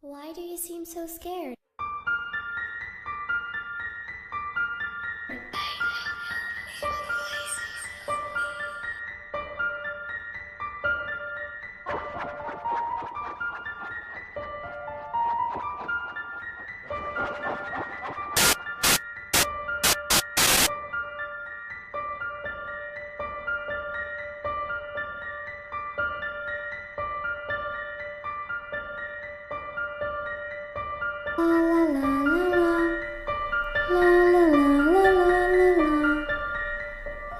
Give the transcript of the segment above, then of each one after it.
Why do you seem so scared?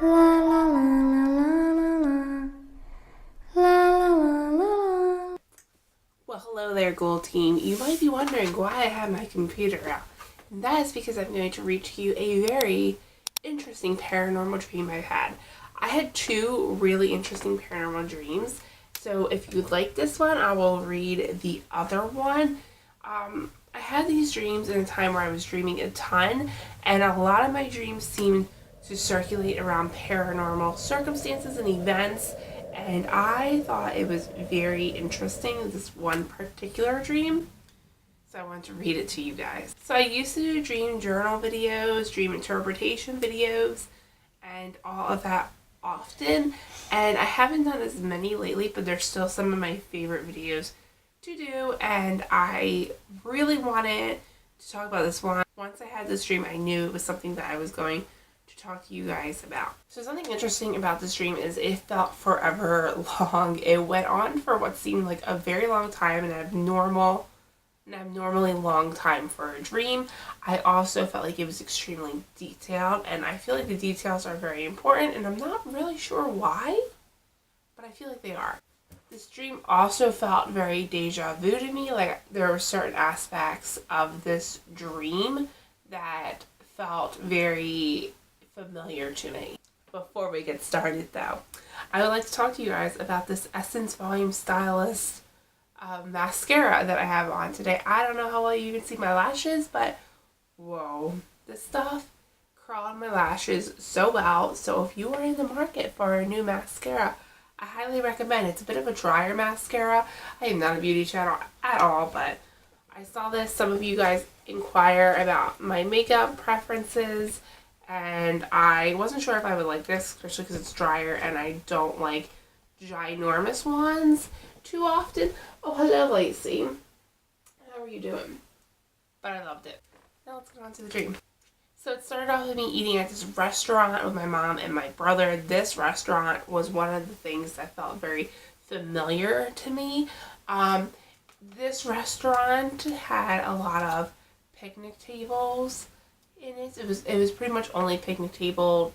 La la la la la la la la la la. Well, hello there, Gold Team. You might be wondering why I have my computer out. And that is because I'm going to read to you a very interesting paranormal dream I've had. I had two really interesting paranormal dreams. So if you like this one, I will read the other one. I had these dreams in a time where I was dreaming a ton, and a lot of my dreams seemed to circulate around paranormal circumstances and events, and I thought it was very interesting, this one particular dream. So I wanted to read it to you guys. So I used to do dream journal videos, dream interpretation videos, and all of that often. And I haven't done as many lately, but they're still some of my favorite videos to do. And I really wanted to talk about this one. Once I had this dream, I knew it was something that I was going to talk to you guys about. So something interesting about this dream is it felt forever long. It went on for what seemed like a very long time, an abnormally long time for a dream. I also felt like it was extremely detailed, and I feel like the details are very important, and I'm not really sure why, but I feel like they are. This dream also felt very deja vu to me. Like, there were certain aspects of this dream that felt very familiar to me. Before we get started though, I would like to talk to you guys about this Essence Volume Stylist mascara that I have on today. I don't know how well you can see my lashes, but whoa, this stuff curled my lashes so well. So if you are in the market for a new mascara, I highly recommend. It's a bit of a drier mascara. I am not a beauty channel at all, but I saw this. Some of you guys inquire about my makeup preferences, and I wasn't sure if I would like this, especially because it's drier and I don't like ginormous ones too often. Oh, hello, Lacey. How are you doing? But I loved it. Now let's get on to the dream. So it started off with me eating at this restaurant with my mom and my brother. This restaurant was one of the things that felt very familiar to me. This restaurant had a lot of picnic tables in it. It was pretty much only picnic table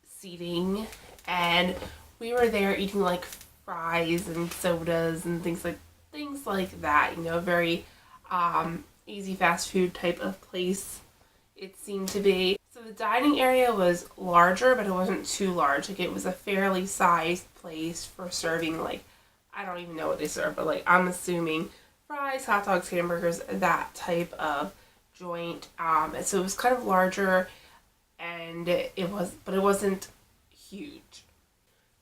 seating, and we were there eating like fries and sodas and things like that. You know, very easy fast food type of place it seemed to be. So the dining area was larger, but it wasn't too large. Like, it was a fairly sized place for serving, like, I don't even know what they serve, but like, I'm assuming fries, hot dogs, hamburgers, that type of joint. And so it was kind of larger, and it wasn't huge.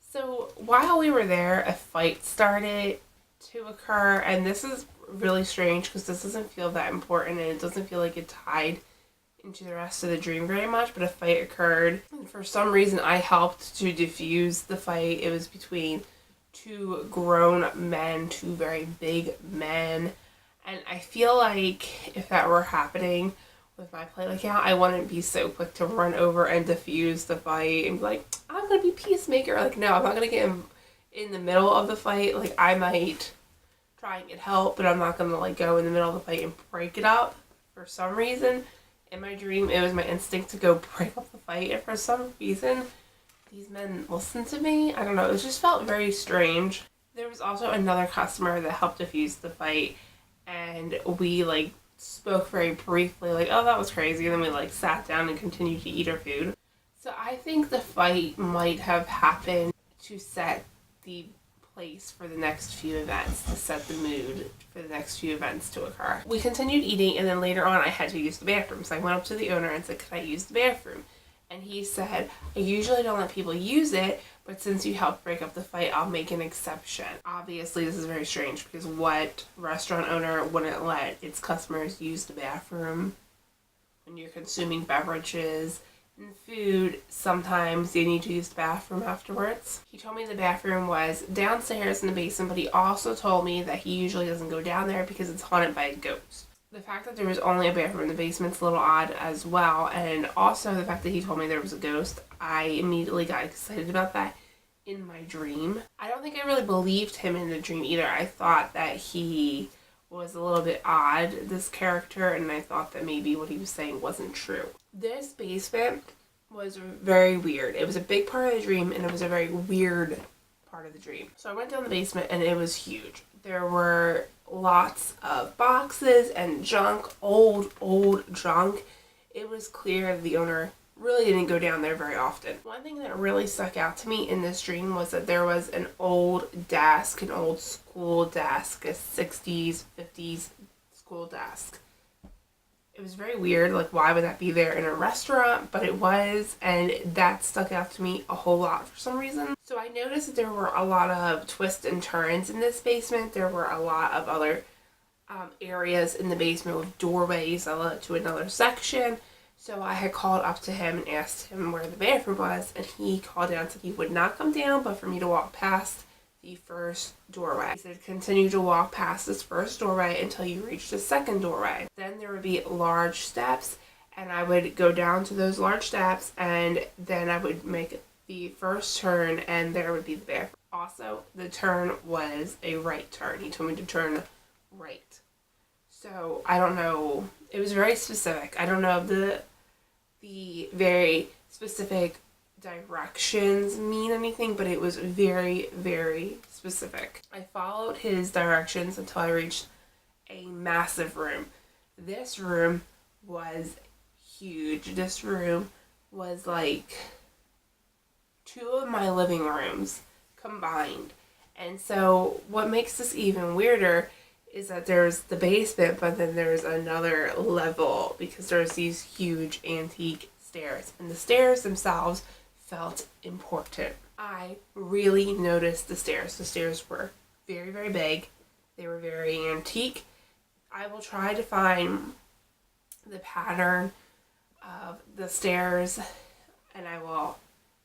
So while we were there, a fight started to occur, and this is really strange because this doesn't feel that important, and it doesn't feel like it tied into the rest of the dream very much, but a fight occurred, and for some reason I helped to diffuse the fight. It was between two grown men, two very big men, and I feel like if that were happening with my play account, I wouldn't be so quick to run over and diffuse the fight and be like, I'm gonna be peacemaker. Like, no, I'm not gonna get in the middle of the fight. Like, I might try and get help, but I'm not gonna like go in the middle of the fight and break it up. For some reason, in my dream, it was my instinct to go break up the fight, and for some reason, these men listened to me. I don't know, it just felt very strange. There was also another customer that helped diffuse the fight, and we like spoke very briefly, like, oh, that was crazy, and then we like sat down and continued to eat our food. So I think the fight might have happened to set the place for the next few events, to set the mood for the next few events to occur. We continued eating, and then later on I had to use the bathroom, so I went up to the owner and said, could I use the bathroom? And he said, I usually don't let people use it, but since you helped break up the fight, I'll make an exception. Obviously, this is very strange because what restaurant owner wouldn't let its customers use the bathroom when you're consuming beverages and food? Sometimes you need to use the bathroom afterwards. He told me the bathroom was downstairs in the basement, but he also told me that he usually doesn't go down there because it's haunted by a ghost. The fact that there was only a bathroom in the basement's a little odd as well, and also the fact that he told me there was a ghost, I immediately got excited about that in my dream. I don't think I really believed him in the dream either. I thought that he was a little bit odd, this character, and I thought that maybe what he was saying wasn't true. This basement was very weird. It was a big part of the dream, and it was a very weird part of the dream. So I went down the basement, and it was huge. There were lots of boxes and junk, old junk. It was clear the owner really didn't go down there very often. One thing that really stuck out to me in this dream was that there was an old desk, an old school desk, a 60s, 50s school desk. It was very weird, like why would that be there in a restaurant? But it was, and that stuck out to me a whole lot for some reason. So I noticed that there were a lot of twists and turns in this basement. There were a lot of other areas in the basement with doorways that led to another section. So I had called up to him and asked him where the bathroom was, and he called down and said he would not come down, but for me to walk past the first doorway. He said continue to walk past this first doorway until you reach the second doorway. Then there would be large steps, and I would go down to those large steps, and then I would make the first turn, and there would be the bathroom. Also, the turn was a right turn. He told me to turn right. So I don't know. It was very specific. I don't know if the very specific directions mean anything, but it was very, very specific. I followed his directions until I reached a massive room. This room was huge. This room was like 2 of my living rooms combined. And so what makes this even weirder is that there's the basement, but then there's another level because there's these huge antique stairs, and the stairs themselves felt important. I really noticed the stairs. The stairs were very, very big. They were very antique. I will try to find the pattern of the stairs, and I will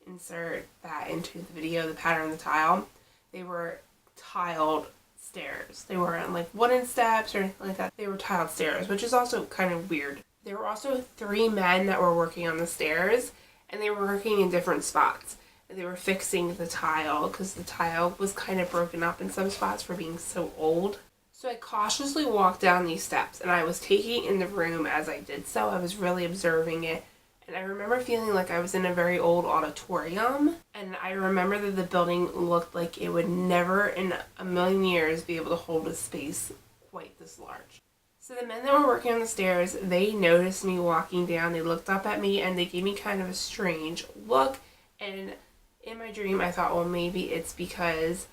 insert that into the video, the pattern of the tile. They were tiled stairs. They weren't like wooden steps or anything like that. They were tiled stairs, which is also kind of weird. There were also 3 men that were working on the stairs, and they were working in different spots. And they were fixing the tile because the tile was kind of broken up in some spots for being so old. So I cautiously walked down these steps, and I was taking in the room as I did so. I was really observing it. And I remember feeling like I was in a very old auditorium. And I remember that the building looked like it would never in a million years be able to hold a space quite this large. So the men that were working on the stairs, they noticed me walking down. They looked up at me and they gave me kind of a strange look. And in my dream, I thought, well, maybe it's because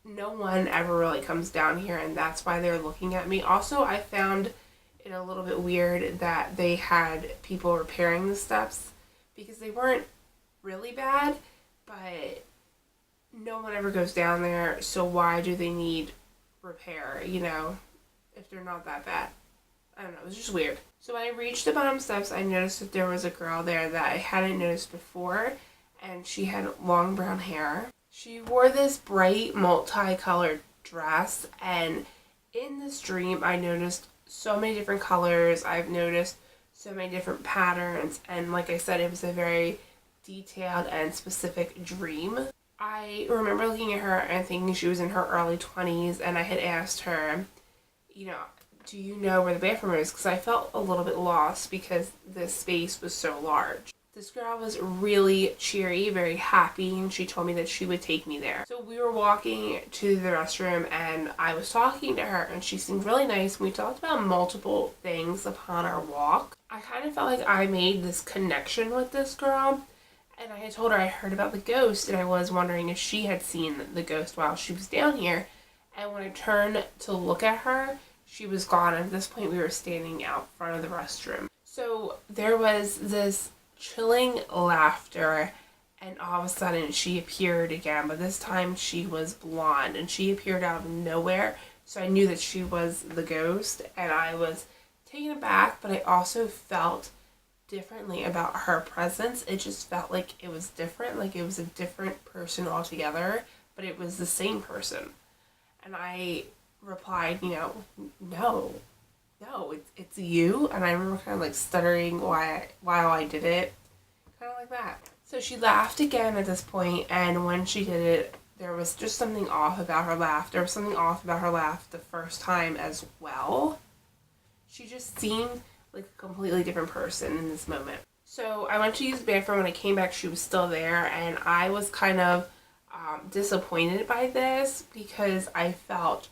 no one ever really comes down here and that's why they're looking at me. Also, I found it a little bit weird that they had people repairing the steps because they weren't really bad, but no one ever goes down there, so why do they need repair, you know, if they're not that bad? I don't know, it was just weird. So when I reached the bottom steps, I noticed that there was a girl there that I hadn't noticed before, and she had long brown hair. She wore this bright multicolored dress, and in this dream I noticed so many different colors. I've noticed so many different patterns, and like I said, it was a very detailed and specific dream. I remember looking at her and thinking she was in her early 20s, and I had asked her, you know, do you know where the bathroom is? Because I felt a little bit lost because this space was so large. This girl was really cheery, very happy, and she told me that she would take me there. So we were walking to the restroom, and I was talking to her, and she seemed really nice. We talked about multiple things upon our walk. I kind of felt like I made this connection with this girl, and I had told her I heard about the ghost, and I was wondering if she had seen the ghost while she was down here. And when I turned to look at her, she was gone. At this point, we were standing out front of the restroom. So there was this chilling laughter and all of a sudden she appeared again, but this time she was blonde and she appeared out of nowhere. So I knew that she was the ghost, and I was taken aback, but I also felt differently about her presence. It just felt like it was different, like it was a different person altogether, but it was the same person. And I replied, no, it's you. And I remember kind of like stuttering while I did it, kind of like that. So she laughed again at this point, and when she did it, there was just something off about her laugh. There was something off about her laugh the first time as well. She just seemed like a completely different person in this moment. So I went to use the bathroom. When I came back, she was still there, and I was kind of disappointed by this because I felt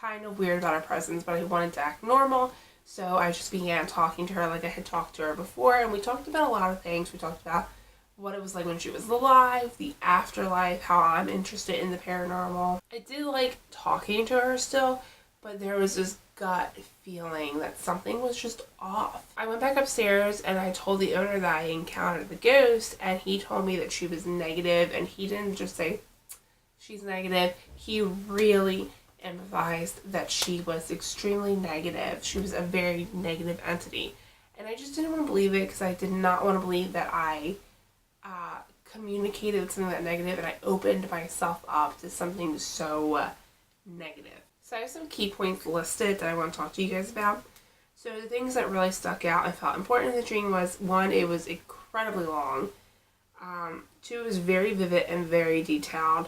kind of weird about her presence, but I wanted to act normal. So I just began talking to her like I had talked to her before, and we talked about a lot of things. We talked about what it was like when she was alive, the afterlife, how I'm interested in the paranormal. I did like talking to her still, but there was this gut feeling that something was just off. I went back upstairs and I told the owner that I encountered the ghost, and he told me that she was negative, and he didn't just say she's negative. He really emphasized that she was extremely negative. She was a very negative entity. And I just didn't want to believe it because I did not want to believe that I communicated something that negative, and I opened myself up to something so negative. So I have some key points listed that I want to talk to you guys about. So the things that really stuck out and felt important in the dream was, one, it was incredibly long. Two, it was very vivid and very detailed.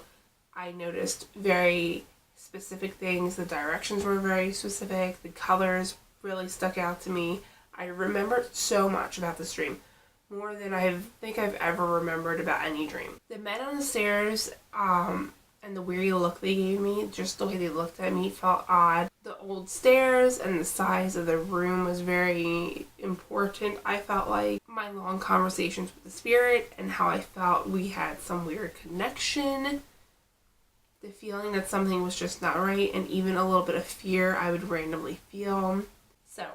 I noticed very specific things. The directions were very specific. The colors really stuck out to me. I remembered so much about this dream. More than I think I've ever remembered about any dream. The men on the stairs, and the weary look they gave me, just the way they looked at me felt odd. The old stairs and the size of the room was very important. I felt like my long conversations with the spirit and how I felt we had some weird connection. The feeling that something was just not right, and even a little bit of fear I would randomly feel. So,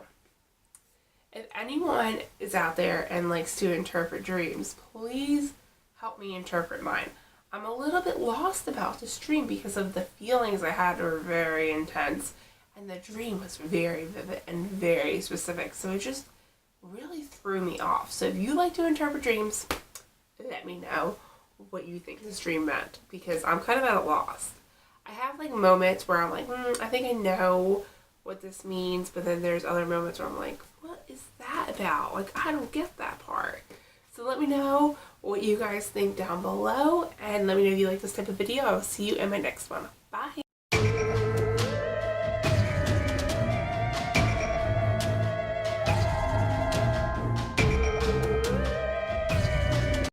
if anyone is out there and likes to interpret dreams, please help me interpret mine. I'm a little bit lost about this dream because of the feelings I had were very intense, and the dream was very vivid and very specific. So it just really threw me off. So if you like to interpret dreams, let me know what you think this dream meant, because I'm kind of at a loss. I have like moments where I'm like, I think I know what this means, but then there's other moments where I'm like, what is that about? Like, I don't get that part. So let me know what you guys think down below, and let me know if you like this type of video. I'll see you in my next one. Bye!